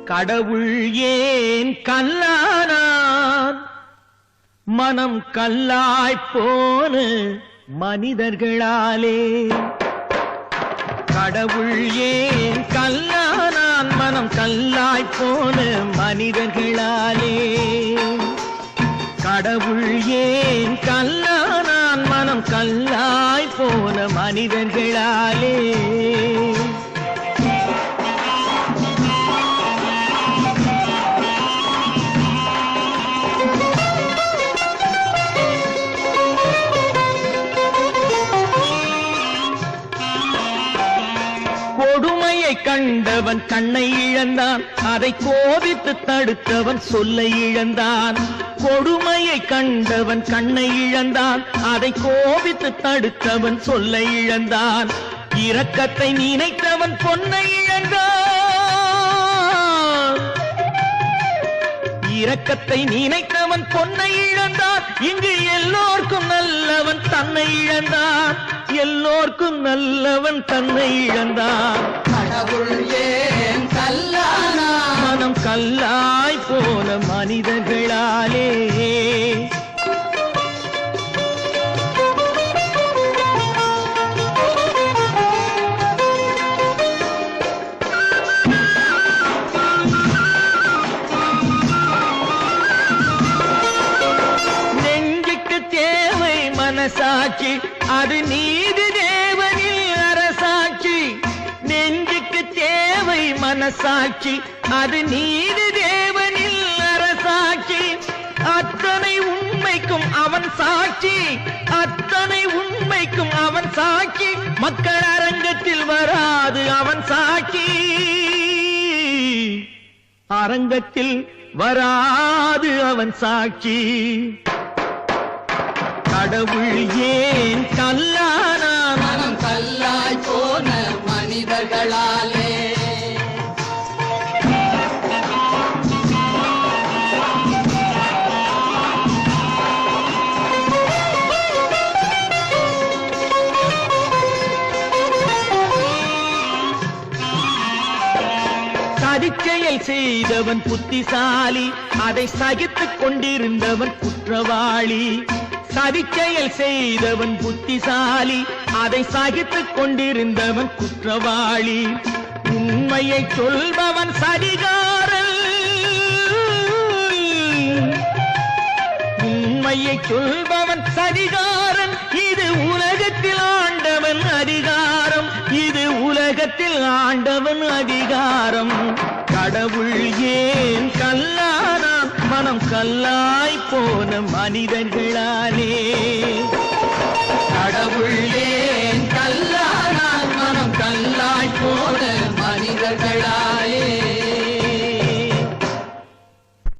கடவுள் ஏன் கல்லானான் மனம் கல்லாய்ப்போன மனிதர்களாலே கடவுள் ஏன் கல்லானான் மனம் கல்லாய்ப்போன மனிதர்களாலே கடவுள் ஏன் கல்லானான் மனம் கல்லாய்ப்போன மனிதர்களாலே கொடுமையை கண்டவன் கண்ணை இழந்தான் அதை கோபித்து தடுத்தவன் சொல்லை இழந்தான் கொடுமையை கண்டவன் கண்ணை இழந்தான் அதை கோபித்து தடுத்தவன் சொல்லை இழந்தான் இரக்கத்தை நினைத்தவன் பொன்னை இழந்தான் இரக்கத்தை நினைத்தவன் பொன்னை இழந்தான் இங்கு எல்லோர்க்கும் நல்லவன் தன்னை இழந்தான் எல்லோர்க்கும் நல்லவன் தன்னை இழந்தான் கடவுள் ஏன் கல்லானா மனம் கல்லாய் போன மனிதர்களாலே நெஞ்சுக்கு தேவை மனசாட்சி அது நீதி தேவனில் அரசாட்சி நெஞ்சுக்கு தேவை மனசாட்சி அது நீதி தேவனில் அரசாட்சி அத்தனை உண்மைக்கும் அவன் சாட்சி அத்தனை உண்மைக்கும் அவன் சாட்சி மக்கள் அரங்கத்தில் வராது அவன் சாட்சி அரங்கத்தில் வராது அவன் சாட்சி கடவுள் ஏன் கல்லானான் மனம் கல்லாய் போன மனிதர்களாலே சதிச்செயல் செய்தவன் புத்திசாலி அதை சகித்துக் கொண்டிருந்தவன் குற்றவாளி சதிச்செயல் செய்தவன் புத்திசாலி அதை சகித்துக் கொண்டிருந்தவன் குற்றவாளி உண்மையை சொல்பவன் சதிகாரன் உண்மையை சொல்பவன் சதிகாரன் இது உலகத்தில் ஆண்டவன் அதிகாரம் இது உலகத்தில் ஆண்டவன் அதிகாரம் கடவுள் ஏன் கல்லானான் மனம் கல்லாய் போன மனிதர்களாலே